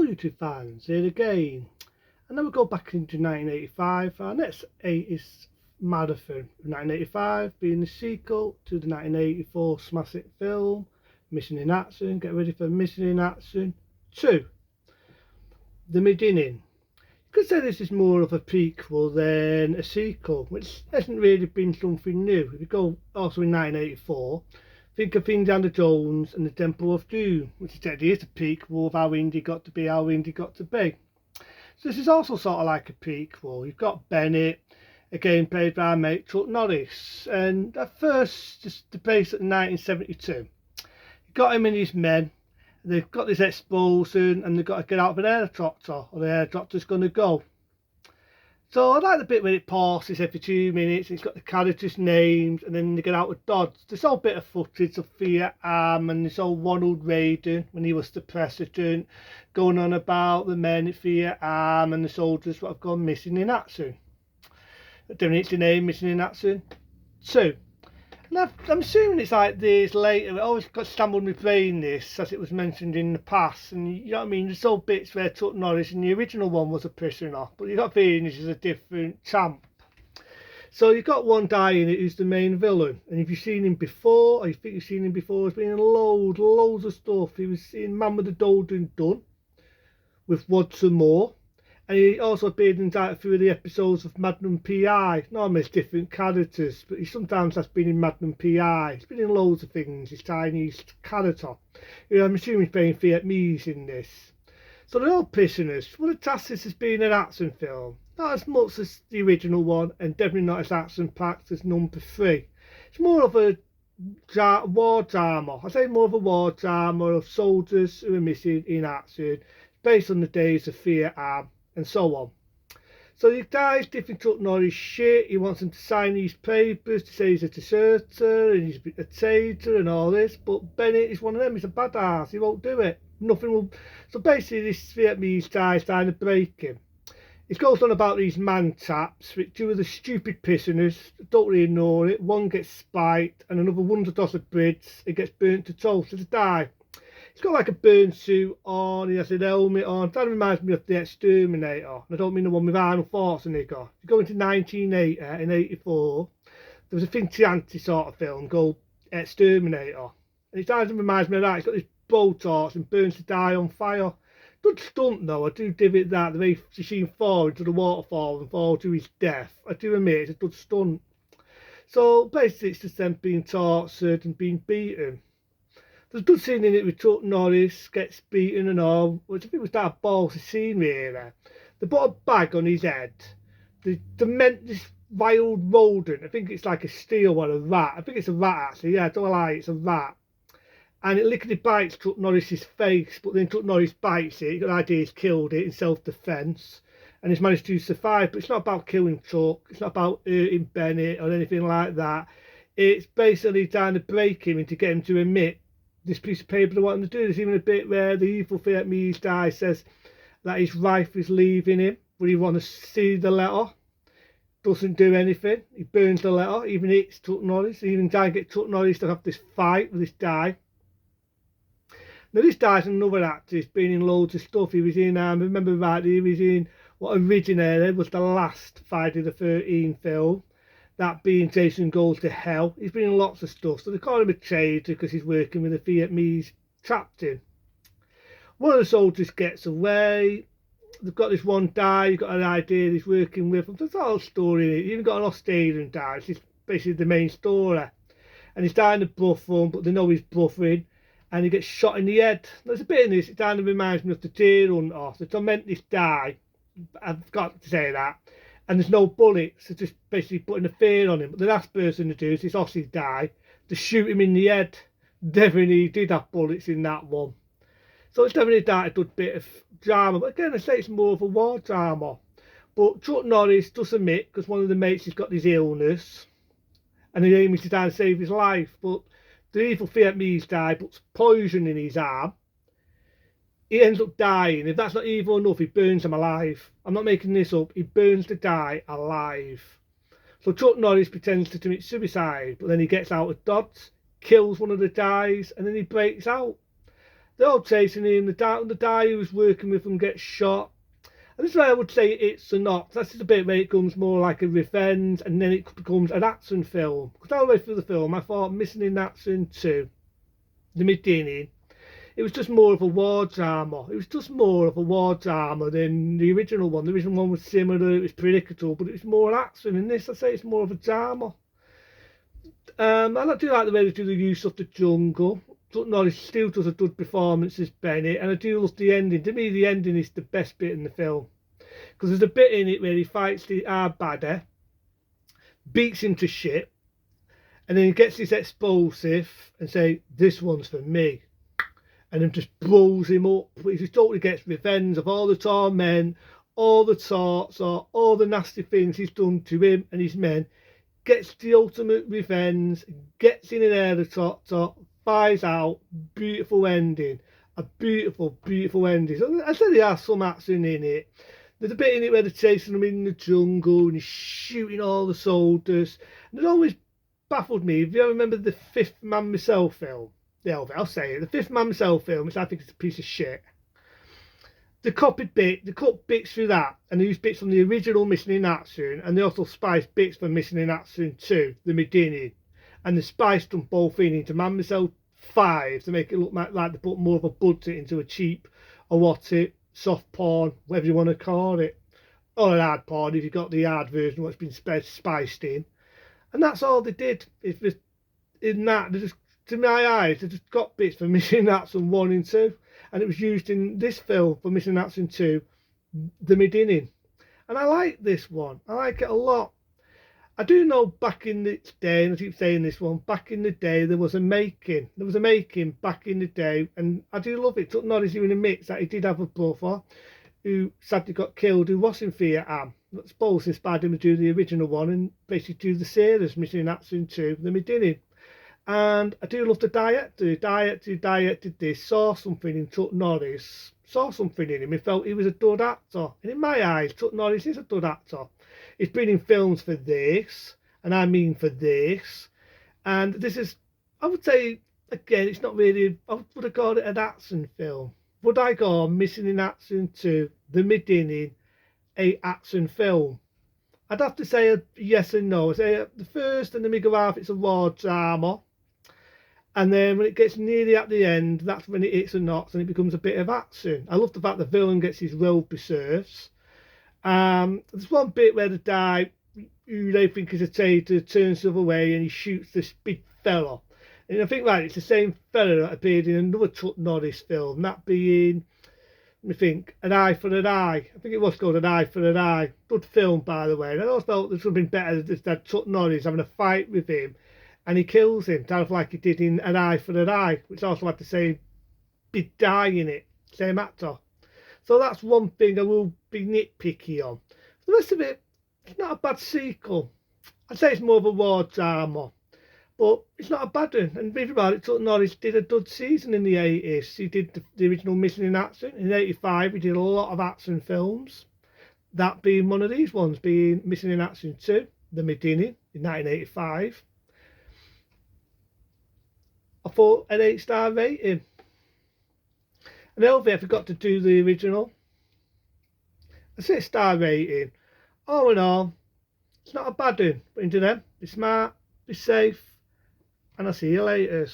YouTube fans, here again. And then we go back into 1985. Our next 80s marathon of 1985 being the sequel to the 1984 smash hit film Missing in Action. Get ready for Missing in Action 2, The Beginning. You could say this is more of a prequel than a sequel, which hasn't really been something new. If you go also in 1984, think of Indiana Jones and the Temple of Doom, which is technically is a prequel of how Indy got to be how Indy got to be. So this is also sort of like a prequel. You've got Bennett, again played by our mate Chuck Norris, and at first, just the base at 1972, you got him and his men. They've got this explosion and they've got to get out of an helicopter, or the helicopter's going to go. So I like the bit where it pauses every 2 minutes, it's got the characters' names, and then they get out of Dodge. This whole bit of footage of Vietnam and this old Ronald Reagan, when he was the president, going on about the men at Vietnam and the soldiers that have gone missing in action. It's the name, Missing in Action 2. And I'm assuming it's like this later. It always got stumbled in my brain this, as it was mentioned in the past. And you know what I mean? There's all bits where Chuck Norris in the original one was a prisoner, but you got a feeling this is a different champ. So you've got one guy in it who's the main villain. And if you've seen him before, or you think you've seen him before, he's been in loads of stuff. He was in Man with the Golden Gun with Roger Moore. And he also appeared in a few of the episodes of Magnum P.I. Normally it's different characters, but he sometimes has been in Magnum P.I. He's been in loads of things, his Chinese character. I'm assuming he's playing Vietnamese in this. So they're all prisoners. Well, the task this has been an action film. Not as much as the original one, and definitely not as action-packed as number 3. It's more of a war drama. I say more of a war drama of soldiers who are missing in action, based on the days of Vietnam, and so on. So the guy's different Chuck Norris shit. He wants him to sign these papers to say he's a deserter and he's a traitor and all this, but Bennett is one of them. He's a badass. He won't do it. Nothing will. So basically this Vietnamese guy's trying to break him. It goes on about these man chaps, which two of the stupid prisoners don't really know it. One gets spiked and another wanders across a bridge. It gets burnt to toast. So they die. He's got like a burn suit on, he has a helmet on. That reminds me of The Exterminator. And I don't mean the one with Arnold Schwarzenegger. If you go into 1980 and 84, there was a Finchianti sort of film called Exterminator. And it kind of reminds me of that. He's got this blowtorch and burns to die on fire. Good stunt though, I do give it that. The way you see him fall into the waterfall and fall to his death. I do admit it's a good stunt. So basically it's just them being tortured and being beaten. There's a good scene in it with Chuck Norris gets beaten and all, which I think was that ballsy scene really. They put a bag on his head. They meant this wild rodent. I think it's like a steel or a rat. I think it's a rat actually. Yeah, don't lie, it's a rat. And it lickety bites Chuck Norris's face, but then Chuck Norris bites it. The idea he's killed it in self-defence, and he's managed to survive. But it's not about killing Chuck. It's not about hurting Bennett or anything like that. It's basically trying to break him and to get him to admit this piece of paper they want him to do. There's even a bit where the evil Vietnamese guy says that his wife is leaving him, but he wants to see the letter. Doesn't do anything. He burns the letter, even hits Chuck Norris. He even tries to get Chuck Norris to have this fight with this guy. Now this guy's another actor. He's been in loads of stuff. He was in, remember rightly, he was in what originally was the last Friday the 13th film. That being Jason Goes to Hell. He's been in lots of stuff. So they call him a traitor because he's working with a Vietnamese captain. One of the soldiers gets away. They've got this one guy. You've got an idea he's working with. There's a whole story in it. You even got an Australian guy. This is basically the main story. And he's dying of bluffing, but they know he's bluffing. And he gets shot in the head. There's a bit in this. It kind of reminds me of the Deer Hunter. The tormented guy. I've got to say that. And there's no bullets, so just basically putting a fear on him. But the last person to do is this Aussie guy to shoot him in the head. Definitely did have bullets in that one. So it's definitely that a good bit of drama. But again, I say it's more of a war drama. But Chuck Norris does admit, because one of the mates has got this illness, and the aim is to try and save his life. But the evil Vietnamese guy puts poison in his arm. He ends up dying. If that's not evil enough, he burns him alive. I'm not making this up. He burns the guy alive. So Chuck Norris pretends to commit suicide, but then he gets out of Dodge, kills one of the guys, and then he breaks out. They're all chasing him. The guy he was working with him gets shot. And this is why I would say it's a not. That's just a bit where it becomes more like a revenge, and then it becomes an action film. Because all the way through the film, I thought Missing in Action 2, the beginning, it was just more of a war drama. It was just more of a war drama than the original one. The original one was similar, it was predictable, but it was more action. In this, I say it's more of a drama. And I do like the way they do the use of the jungle. Chuck Norris still does a good performance as Bennett, and I do love the ending. To me, the ending is the best bit in the film. Because there's a bit in it where he fights the hard badder, beats him to shit, and then he gets his explosive and say, "This one's for me." And then just blows him up. He just totally gets revenge of all the torment, all the torture, all the nasty things he's done to him and his men. Gets the ultimate revenge, gets in there the top, flies out, beautiful ending. A beautiful, beautiful ending. I said there are some action in it. There's a bit in it where they're chasing him in the jungle and he's shooting all the soldiers. And it always baffled me. If you ever remember the Fifth Man Myself film, I'll say it, the Fifth Man Myself film, which I think is a piece of shit. They cut bits through that, and they used bits from the original Missing in Action, and they also spiced bits from Missing in Action 2, the beginning, and they spiced them both into Man Myself 5 to make it look like they put more of a budget into a cheap, or what it, soft porn, whatever you want to call it, or an hard porn if you've got the hard version what's been spiced in. And that's all they did. It was in that, they just, to my eyes, they just got bits from Missing in Action 1 and 2, and it was used in this film for Missing in Action 2, the beginning. And I like this one. I like it a lot. I do know back in the day, and I keep saying this one, back in the day there was a making. There was a making back in the day, and I do love it. Chuck Norris even admits that he did have a brother who sadly got killed, who was in Vietnam. That's both inspired him to do the original one and basically do the series Missing in Action 2, the beginning. And I do love the director. The director who directed this saw something in Chuck Norris, saw something in him. He felt he was a good actor. And in my eyes, Chuck Norris is a good actor. He's been in films for this, and I mean for this. And this is, I would say, again, it's not really, I would have called it an action film. Would I go Missing in Action 2, the beginning, a action film? I'd have to say a yes and no. I'd say the first and the middle half, it's a war drama. And then when it gets nearly at the end, that's when it hits a notch and it becomes a bit of action. I love the fact the villain gets his will preserved. There's one bit where the guy, who they think is a traitor, turns the other way and he shoots this big fella. And I think, right, it's the same fella that appeared in another Chuck Norris film, that being, let me think, An Eye for an Eye. I think it was called An Eye for an Eye. Good film, by the way. And I always felt this would have been better than Chuck Norris having a fight with him. And he kills him, kind of like he did in An Eye for an Eye, which also had the same big guy in it, same actor. So that's one thing I will be nitpicky on. The rest of it, it's not a bad sequel. I'd say it's more of a war drama, but it's not a bad one. And think about it, Chuck Norris did a good season in the 80s. He did the original Missing in Action. In 85, he did a lot of action films. That being one of these ones, being Missing in Action 2, the beginning, in 1985. I thought an 8-star rating. And LV, I forgot to do the original. A 6-star rating. All in all, it's not a bad one. But into them, be smart, be safe, and I'll see you later.